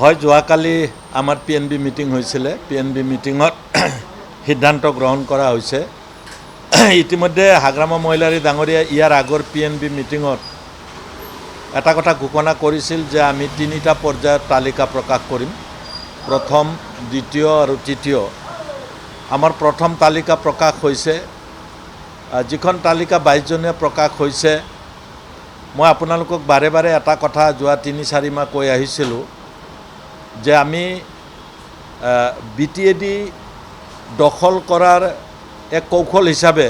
হয় যোৱাকালি আমাৰ PNB মিটিং হৈছিলে PNB মিটিঙত সিদ্ধান্ত গ্ৰহণ কৰা হৈছে ইতিমধ্যে হাগ্ৰামা মহিলাৰী ডাঙৰীয়া ইয়াৰ আগৰ PNB মিটিঙত এটা কথা ঘোষণা কৰিছিল যে আমি তিনিটা পৰ্যায়ত তালিকা প্ৰকাশ কৰিম প্ৰথম দ্বিতীয় আৰু তৃতীয় আমাৰ প্ৰথম তালিকা প্ৰকাশ হৈছে যিখন তালিকা 22 জনে প্ৰকাশ হৈছে মই আপোনালোকক বাৰে বাৰে এটা কথা যোৱা 3-4 মাহ কৈ আহিছিলোঁ যে আমি BTAD দখল কৰাৰ এক কৌশল হিচাপে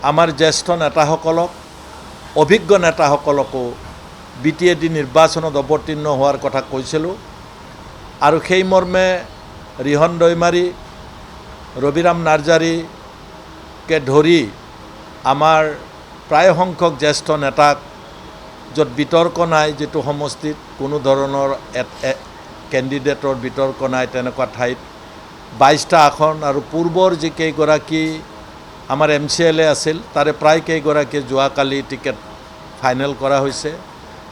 আমাৰ জ্যেষ্ঠ নেতাসকলক অভিজ্ঞ নেতাসকলকো BTAD নিৰ্বাচনত অৱতীৰ্ণ হোৱাৰ কথা কৈছিলোঁ আৰু সেই মৰ্মে ৰিহন দৈমাৰী ৰবিৰাম নাৰ্জাৰীকে ধৰি আমাৰ প্ৰায় সংখ্যক জ্যেষ্ঠ নেতাক য'ত বিতৰ্ক নাই যেটো সমষ্টিত কোনো ধৰণৰ কেণ্ডিডেটৰ বিতৰ্ক নাই তেনেকুৱা ঠাইত 22টা আসন আৰু পূৰ্বৰ যি কেইগৰাকী আমাৰ MCLA আছিল তাৰে প্ৰায় কেইগৰাকী যোৱাকালি টিকেট ফাইনেল কৰা হৈছে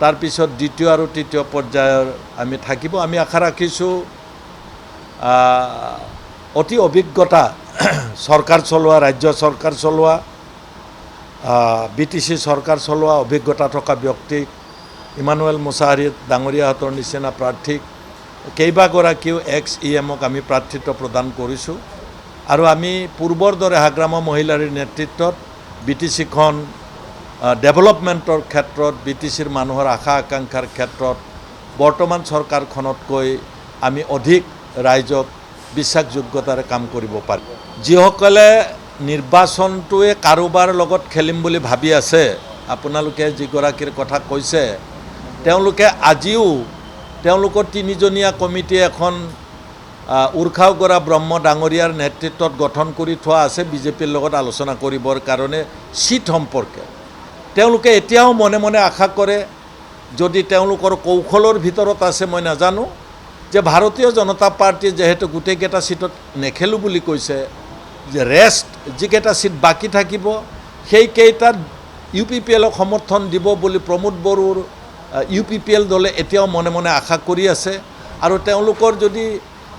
তাৰ পিছত দ্বিতীয় আৰু তৃতীয় পৰ্যায়ৰ আমি থাকিব আমি আশা ৰাখিছোঁ অতি অভিজ্ঞতা চৰকাৰ চলোৱা ৰাজ্য চৰকাৰ চলোৱা BTC চৰকাৰ চলোৱা অভিজ্ঞতা থকা ব্যক্তিক ইমানুৱেল মুছাহাৰী ডাঙৰীয়াহঁতৰ নিচিনা প্ৰাৰ্থীক কেইবাগৰাকীও ex-EMক আমি প্ৰাৰ্থিত্ব প্ৰদান কৰিছোঁ আৰু আমি পূৰ্বৰ দৰে হাগ্ৰামা মহিলাৰীৰ নেতৃত্বত BTCখন ডেভেলপমেণ্টৰ ক্ষেত্ৰত BTCৰ মানুহৰ আশা আকাংক্ষাৰ ক্ষেত্ৰত বৰ্তমান চৰকাৰখনতকৈ আমি অধিক ৰাইজক বিশ্বাসযোগ্যতাৰে কাম কৰিব পাৰিম যিসকলে নিৰ্বাচনটোৱে কাৰোবাৰ লগত খেলিম বুলি ভাবি আছে আপোনালোকে যিগৰাকীৰ কথা কৈছে তেওঁলোকে আজিও তেওঁলোকৰ 3জনীয়া কমিটি এখন উৰ্খাওগৰা ব্ৰহ্ম ডাঙৰীয়াৰ নেতৃত্বত গঠন কৰি থোৱা আছে বিজেপিৰ লগত আলোচনা কৰিবৰ কাৰণে সিট সম্পৰ্কে তেওঁলোকে এতিয়াও মনে মনে আশা কৰে যদি তেওঁলোকৰ কৌশলৰ ভিতৰত আছে মই নাজানো যে ভাৰতীয় জনতা পাৰ্টি যেহেতু গোটেইকেইটা সিটত নেখেলো বুলি কৈছে যে ৰেষ্ট যিকেইটা সিট বাকি থাকিব সেই কেইটাত UPPLক সমৰ্থন দিব বুলি প্ৰমোদ বড়োৰ UPPL দলে এতিয়াও মনে মনে আশা কৰি আছে আৰু তেওঁলোকৰ যদি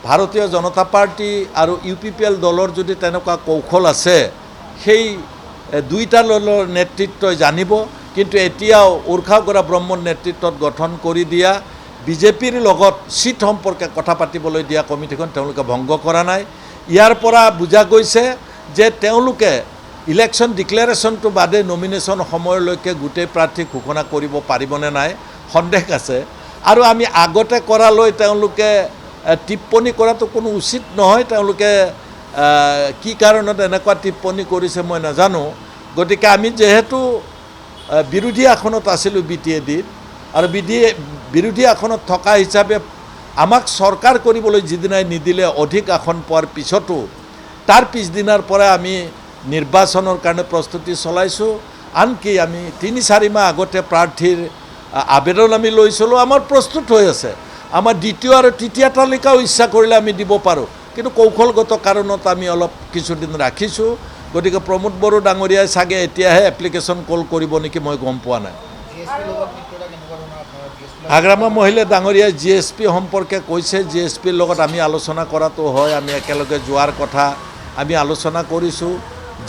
ভাৰতীয় জনতা পাৰ্টি আৰু UPPL দলৰ যদি তেনেকুৱা কৌশল আছে সেই দুইটা দলৰ নেতৃত্বই জানিব কিন্তু এতিয়াও উৰ্খাওগৰা ব্ৰহ্মৰ নেতৃত্বত গঠন কৰি দিয়া বিজেপিৰ লগত সিট সম্পৰ্কে কথা পাতিবলৈ দিয়া কমিটিখন তেওঁলোকে ভংগ কৰা নাই ইয়াৰ পৰা বুজা গৈছে যে তেওঁলোকে ইলেকশ্যন ডিক্লেৰেশ্যনটো বাদে নমিনেশ্যন সময়লৈকে গোটেই প্ৰাৰ্থী ঘোষণা কৰিব পাৰিবনে নাই সন্দেহ আছে আৰু আমি আগতে কৰালৈ তেওঁলোকে টিপ্পনী কৰাটো কোনো উচিত নহয় তেওঁলোকে কি কাৰণত এনেকুৱা টিপ্পনী কৰিছে মই নাজানো গতিকে আমি যেহেতু বিৰোধী আসনত আছিলোঁ BTADত আৰু বিৰোধী আসনত থকা হিচাপে আমাক চৰকাৰ কৰিবলৈ যিদিনাই নিদিলে অধিক আসন পোৱাৰ পিছতো তাৰ পিছদিনাৰ পৰা আমি নিৰ্বাচনৰ কাৰণে প্ৰস্তুতি চলাইছোঁ আনকি আমি 3-4 মাহ আগতে প্ৰাৰ্থীৰ আবেদন আমি লৈছিলোঁ আমাৰ প্ৰস্তুত হৈ আছে আমাৰ দ্বিতীয় আৰু তৃতীয় তালিকাও ইচ্ছা কৰিলে আমি দিব পাৰোঁ কিন্তু কৌশলগত কাৰণত আমি অলপ কিছুদিন ৰাখিছোঁ গতিকে প্ৰমোদ বড়ো ডাঙৰীয়াই চাগে এতিয়াহে এপ্লিকেশ্যন কল কৰিব নেকি মই গম পোৱা নাই হাগ্ৰামা মহিলা ডাঙৰীয়াই GSP সম্পৰ্কে কৈছে GSPৰ লগত আমি আলোচনা কৰাটো হয় আমি একেলগে যোৱাৰ কথা আমি আলোচনা কৰিছোঁ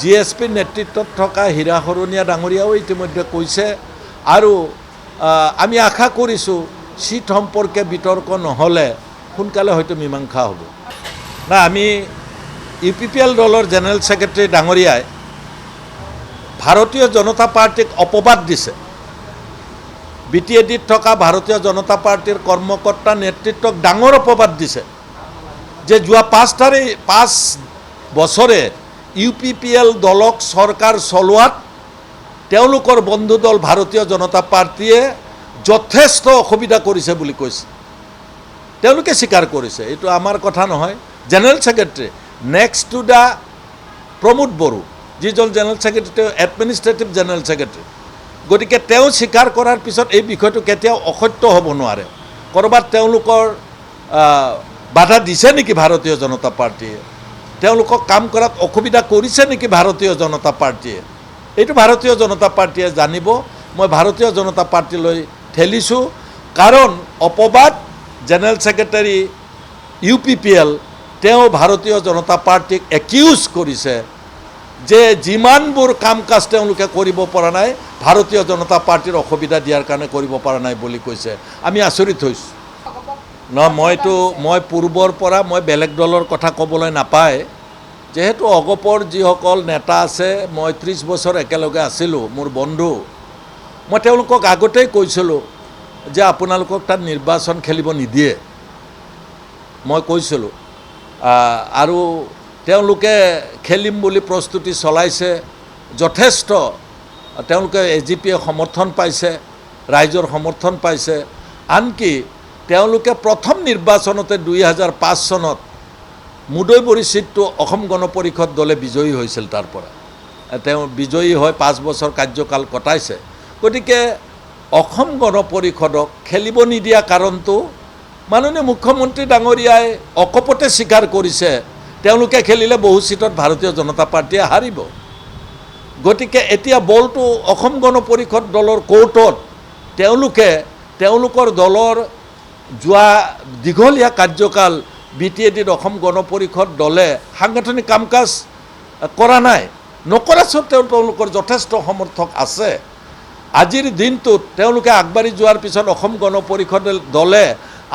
GSPৰ নেতৃত্বত থকা হীৰা শৰণীয়া ডাঙৰীয়াও ইতিমধ্যে কৈছে আৰু আমি আশা কৰিছোঁ সিট সম্পৰ্কে বিতৰ্ক নহ'লে সোনকালে হয়তো মীমাংসা হ'ব না আমি UPPL দলৰ জেনেৰেল ছেক্ৰেটাৰী ডাঙৰীয়াই ভাৰতীয় জনতা পাৰ্টিক অপবাদ দিছে BTADত থকা ভাৰতীয় জনতা পাৰ্টিৰ কৰ্মকৰ্তা নেতৃত্বক ডাঙৰ অপবাদ দিছে যে যোৱা 5 বছৰে UPPL দলক চৰকাৰ চলোৱাত তেওঁলোকৰ বন্ধু দল ভাৰতীয় জনতা পাৰ্টিয়ে যথেষ্ট অসুবিধা কৰিছে বুলি কৈছে তেওঁলোকে স্বীকাৰ কৰিছে এইটো আমাৰ কথা নহয় general secretary next to the Pramod Boro যিজন general secretary administrative general secretary গতিকে তেওঁ স্বীকাৰ কৰাৰ পিছত এই বিষয়টো কেতিয়াও অসত্য হ'ব নোৱাৰে কৰবাত তেওঁলোকৰ বাধা দিছে নেকি ভাৰতীয় জনতা পাৰ্টিয়ে তেওঁলোকক কাম কৰাত অসুবিধা কৰিছে নেকি ভাৰতীয় জনতা পাৰ্টিয়ে এইটো ভাৰতীয় জনতা পাৰ্টিয়ে জানিব মই ভাৰতীয় জনতা পাৰ্টিলৈ ঠেলিছোঁ কাৰণ অপবাদ জেনেৰেল ছেক্ৰেটাৰী UPPL তেওঁ ভাৰতীয় জনতা পাৰ্টিক একিউজ কৰিছে যে যিমানবোৰ কাম কাজ তেওঁলোকে কৰিব পৰা নাই ভাৰতীয় জনতা পাৰ্টিৰ অসুবিধা দিয়াৰ কাৰণে কৰিব পৰা নাই বুলি কৈছে। আমি আচৰিত হৈছোঁ। মই পূৰ্বৰ পৰা মই বেলেগ দলৰ কথা ক'বলৈ নাপায়, যেহেতু অগপৰ যিসকল নেতা আছে মই 30 বছৰ একেলগে আছিলোঁ, মোৰ বন্ধু, মই তেওঁলোকক আগতেই কৈছিলোঁ যে আপোনালোকক তাত নিৰ্বাচন খেলিব নিদিয়ে, মই কৈছিলোঁ। আৰু তেওঁলোকে খেলিম বুলি প্ৰস্তুতি চলাইছে, যথেষ্ট তেওঁলোকে AGPয়ে সমৰ্থন পাইছে, ৰাইজৰ সমৰ্থন পাইছে। আনকি তেওঁলোকে প্ৰথম নিৰ্বাচনতে 2005 চনত মুদৈবৰী চিটটো অসম গণ পৰিষদ দলে বিজয়ী হৈছিল। তাৰ পৰা তেওঁ বিজয়ী হৈ 5 বছৰ কাৰ্যকাল কটাইছে। গতিকে অসম গণ পৰিষদক খেলিব নিদিয়া কাৰণটো মাননীয় মুখ্যমন্ত্ৰী ডাঙৰীয়াই অকপতে স্বীকাৰ কৰিছে, তেওঁলোকে খেলিলে বহু চিটত ভাৰতীয় জনতা পাৰ্টিয়ে হাৰিব। গতিকে এতিয়া বলটো অসম গণ পৰিষদ দলৰ কোৰ্টত। তেওঁলোকৰ দলৰ যোৱা দীঘলীয়া কাৰ্যকাল BTADত অসম গণ পৰিষদ দলে সাংগঠনিক কাম কাজ কৰা নাই, নকৰা স্বত্বেও তেওঁলোকৰ যথেষ্ট সমৰ্থক আছে। আজিৰ দিনটোত তেওঁলোকে আগবাঢ়ি যোৱাৰ পিছত অসম গণ পৰিষদ দলে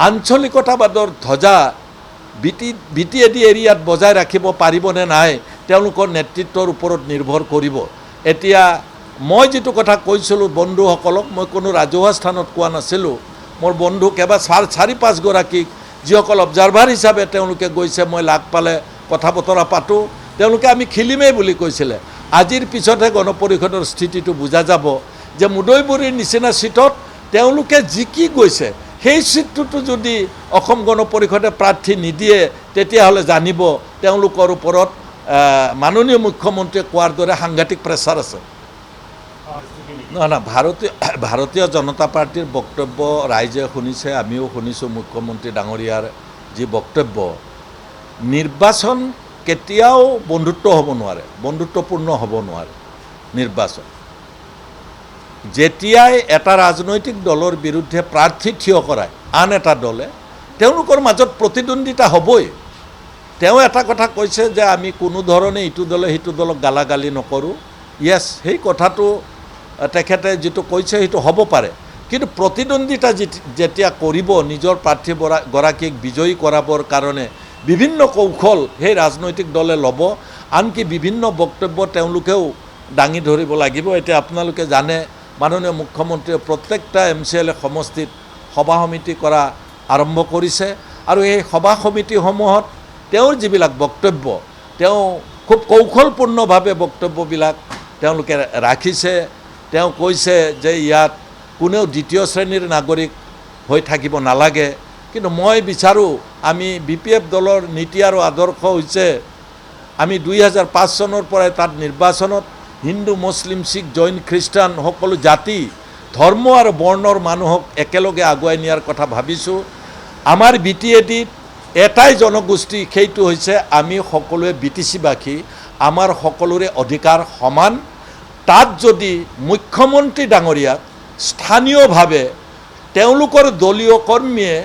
আঞ্চলিকতাবাদৰ ধ্বজা BTAD এৰিয়াত বজাই ৰাখিব পাৰিবনে নাই তেওঁলোকৰ নেতৃত্বৰ ওপৰত নিৰ্ভৰ কৰিব। এতিয়া মই যিটো কথা কৈছিলোঁ বন্ধুসকলক, মই কোনো ৰাজহুৱা স্থানত কোৱা নাছিলোঁ। মোৰ বন্ধু কেইবা 4-5 গৰাকীক যিসকল অবজাৰ্ভাৰ হিচাপে তেওঁলোকে গৈছে, মই লাগ পালে কথা বতৰা পাতোঁ, তেওঁলোকে আমি খেলিমেই বুলি কৈছিলে। আজিৰ পিছতহে গণ পৰিষদৰ স্থিতিটো বুজা যাব যে মুদৈবৰীৰ নিচিনা চিটত তেওঁলোকে জিকি গৈছে, সেই চিটটোতো যদি অসম গণ পৰিষদে প্ৰাৰ্থী নিদিয়ে তেতিয়াহ'লে জানিব তেওঁলোকৰ ওপৰত মাননীয় মুখ্যমন্ত্ৰীয়ে কোৱাৰ দৰে সাংঘাতিক প্ৰেছাৰ আছে। ভাৰতীয় জনতা পাৰ্টিৰ বক্তব্য ৰাইজে শুনিছে, আমিও শুনিছোঁ। মুখ্যমন্ত্ৰী ডাঙৰীয়াৰ যি বক্তব্য, নিৰ্বাচন কেতিয়াও বন্ধুত্ব হ'ব নোৱাৰে, বন্ধুত্বপূৰ্ণ হ'ব নোৱাৰে। নিৰ্বাচন যেতিয়াই এটা ৰাজনৈতিক দলৰ বিৰুদ্ধে প্ৰাৰ্থী থিয় কৰায় আন এটা দলে, তেওঁলোকৰ মাজত প্ৰতিদ্বন্দ্বিতা হ'বই। তেওঁ এটা কথা কৈছে যে আমি কোনো ধৰণে ইটো দলে সিটো দলক গালাগালি নকৰোঁ। য়েছ, সেই কথাটো তেখেতে যিটো কৈছে সেইটো হ'ব পাৰে, কিন্তু প্ৰতিদ্বন্দ্বিতা যেতিয়া কৰিব নিজৰ প্ৰাৰ্থীগৰাকীক বিজয়ী কৰাবৰ কাৰণে বিভিন্ন কৌশল সেই ৰাজনৈতিক দলে ল'ব, আনকি বিভিন্ন বক্তব্য তেওঁলোকেও দাঙি ধৰিব লাগিব। এতিয়া আপোনালোকে জানে মাননীয় মুখ্যমন্ত্ৰীয়ে প্ৰত্যেকটা MCLA সমষ্টিত সভা সমিতি কৰা আৰম্ভ কৰিছে, আৰু এই সভা সমিতিসমূহত তেওঁৰ যিবিলাক বক্তব্য, তেওঁ খুব কৌশলপূৰ্ণভাৱে বক্তব্যবিলাক তেওঁলোকে ৰাখিছে। তেওঁ কৈছে যে ইয়াত কোনেও দ্বিতীয় শ্ৰেণীৰ নাগৰিক হৈ থাকিব নালাগে, কিন্তু মই বিচাৰোঁ আমি BPF দলৰ নীতি আৰু আদৰ্শ হৈছে আমি 2005 চনৰ পৰাই তাত নিৰ্বাচনত হিন্দু, মুছলিম, শিখ, জৈন, খ্ৰীষ্টান সকলো জাতি, ধৰ্ম আৰু বৰ্ণৰ মানুহক একেলগে আগুৱাই নিয়াৰ কথা ভাবিছোঁ। আমাৰ BTADত এটাই জনগোষ্ঠী, সেইটো হৈছে আমি সকলোৱে BTC-বাসী, আমাৰ সকলোৰে অধিকাৰ সমান। তাত যদি মুখ্যমন্ত্ৰী ডাঙৰীয়াক স্থানীয়ভাৱে তেওঁলোকৰ দলীয় কৰ্মীয়ে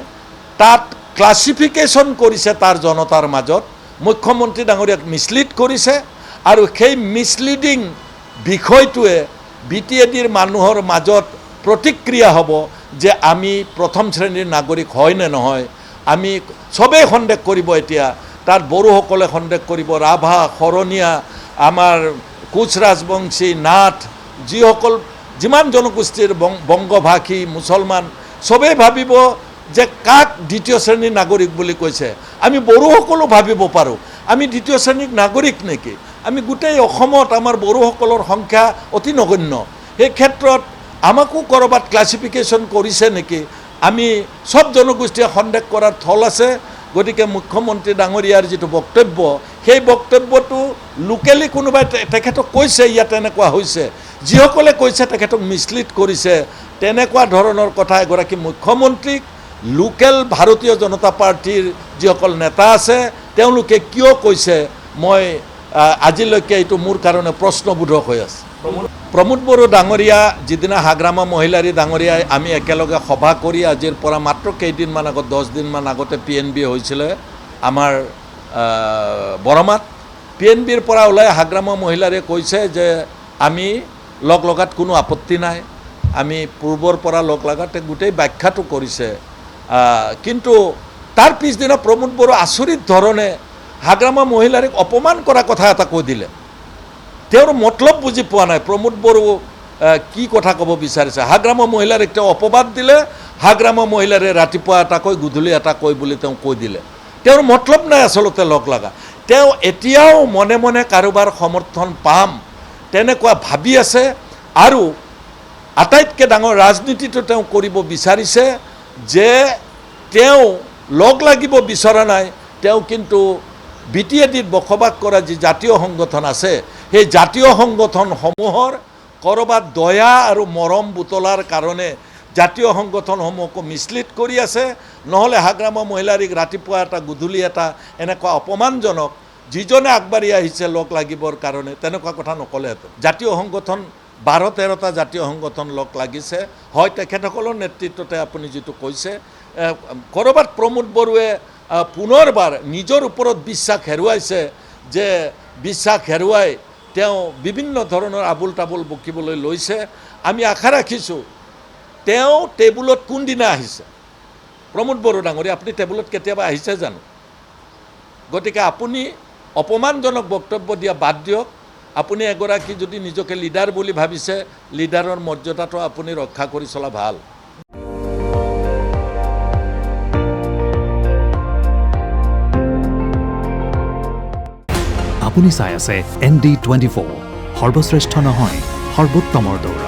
তাত ক্লাছিফিকেশ্যন কৰিছে তাৰ জনতাৰ মাজত, মুখ্যমন্ত্ৰী ডাঙৰীয়াক মিছলিড কৰিছে, আৰু সেই মিছলিডিং বিষয়টোৱে BTADৰ মানুহৰ মাজত প্ৰতিক্ৰিয়া হ'ব যে আমি প্ৰথম শ্ৰেণীৰ নাগৰিক হয় নে নহয়। আমি চবেই সন্দেহ কৰিব। এতিয়া তাত বড়োসকলে সন্দেহ কৰিব, ৰাভা, শৰণীয়া, আমাৰ কোচ ৰাজবংশী, নাথ, যিমান জনগোষ্ঠীৰ বংগভাষী, মুছলমান, চবেই ভাবিব যে কাক দ্বিতীয় শ্ৰেণীৰ নাগৰিক বুলি কৈছে। আমি বড়োসকলো ভাবিব পাৰোঁ আমি দ্বিতীয় শ্ৰেণীৰ নাগৰিক নেকি। আমি গোটেই অসমত আমাৰ বড়োসকলৰ সংখ্যা অতি নগণ্য, সেই ক্ষেত্ৰত আমাকো ক'ৰবাত ক্লাছিফিকেশ্যন কৰিছে নেকি। আমি সব জনগোষ্ঠীয়ে সন্দেহ কৰাৰ থল আছে। গতিকে মুখ্যমন্ত্ৰী ডাঙৰীয়াৰ যিটো বক্তব্য, সেই বক্তব্যটো লোকেলি কোনোবাই তেখেতক কৈছে ইয়াত এনেকুৱা হৈছে, যিসকলে কৈছে তেখেতক মিছলিড কৰিছে, তেনেকুৱা ধৰণৰ কথা এগৰাকী মুখ্যমন্ত্ৰীক লোকেল ভাৰতীয় জনতা পাৰ্টিৰ যিসকল নেতা আছে তেওঁলোকে কিয় কৈছে, মই আজিলৈকে এইটো মোৰ কাৰণে প্ৰশ্নবোধক হৈ আছে। প্ৰমোদ বড়ো ডাঙৰীয়া যিদিনা হাগ্ৰামা মহিলাৰী ডাঙৰীয়াই আমি একেলগে সভা কৰি আজিৰ পৰা মাত্ৰ কেইদিনমান আগত 10 দিনমান আগতে PNB হৈছিলে আমাৰ বৰমাত PNBৰ পৰা ওলাই হাগ্ৰামা মহিলাৰীয়ে কৈছে যে আমি লগ লগাত কোনো আপত্তি নাই, আমি পূৰ্বৰ পৰা লগ লগাতে গোটেই ব্যাখ্যাটো কৰিছে। কিন্তু তাৰ পিছদিনা প্ৰমোদ বড়ো আচৰিত ধৰণে হাগ্ৰামা মহিলাৰীক অপমান কৰা কথা এটা কৈ দিলে। তেওঁৰ মতলব বুজি পোৱা নাই প্ৰমোদ বড়ো কি কথা ক'ব বিচাৰিছে। হাগ্ৰামা মহিলাৰীক তেওঁ অপবাদ দিলে, হাগ্ৰামা মহিলাৰে ৰাতিপুৱা এটা কৈ গধূলি এটা কৈ বুলি তেওঁ কৈ দিলে। তেওঁৰ মতলব নাই আচলতে লগ লগা। তেওঁ এতিয়াও মনে মনে কাৰোবাৰ সমৰ্থন পাম তেনেকুৱা ভাবি আছে আৰু আটাইতকৈ ডাঙৰ ৰাজনীতিটো তেওঁ কৰিব বিচাৰিছে যে তেওঁ লগ লাগিব বিচৰা নাই, তেওঁ কিন্তু BTADত বসবাস কৰা যি জাতীয় সংগঠন আছে সেই জাতীয় সংগঠনসমূহৰ ক'ৰবাত দয়া আৰু মৰম বুটলাৰ কাৰণে জাতীয় সংগঠনসমূহকো মিছলিড কৰি আছে, নহ'লে হাগ্ৰামা মহিলাৰীক ৰাতিপুৱা এটা গধূলি এটা এনেকুৱা অপমানজনক যিজনে আগবাঢ়ি আহিছে লগ লাগিবৰ কাৰণে তেনেকুৱা কথা নক'লেহেঁতেন। জাতীয় সংগঠন 12-13টা জাতীয় সংগঠন লগ লাগিছে, হয় তেখেতসকলৰ নেতৃত্বতে আপুনি যিটো কৈছে। ক'ৰবাত প্ৰমোদ বড়োৱে পুনৰবাৰ নিজৰ ওপৰত বিশ্বাস হেৰুৱাইছে, যে বিশ্বাস হেৰুৱাই তেওঁ বিভিন্ন ধৰণৰ আবুল তাবুল বকিবলৈ লৈছে। আমি আশা ৰাখিছোঁ তেওঁ টেবুলত কোনদিনা আহিছে। প্ৰমোদ বড়ো ডাঙৰীয়া, আপুনি টেবুলত কেতিয়াবা আহিছে জানো? গতিকে আপুনি অপমানজনক বক্তব্য দিয়া বাদ দিয়ক। আপুনি এগৰাকী যদি নিজকে লিডাৰ বুলি ভাবিছে, লিডাৰৰ মৰ্যাদাটো আপুনি ৰক্ষা কৰি চলা ভাল। আপুনি চাই আছে ND24, সৰ্বশ্ৰেষ্ঠ নহয় সৰ্বোত্তমৰ দৌৰ।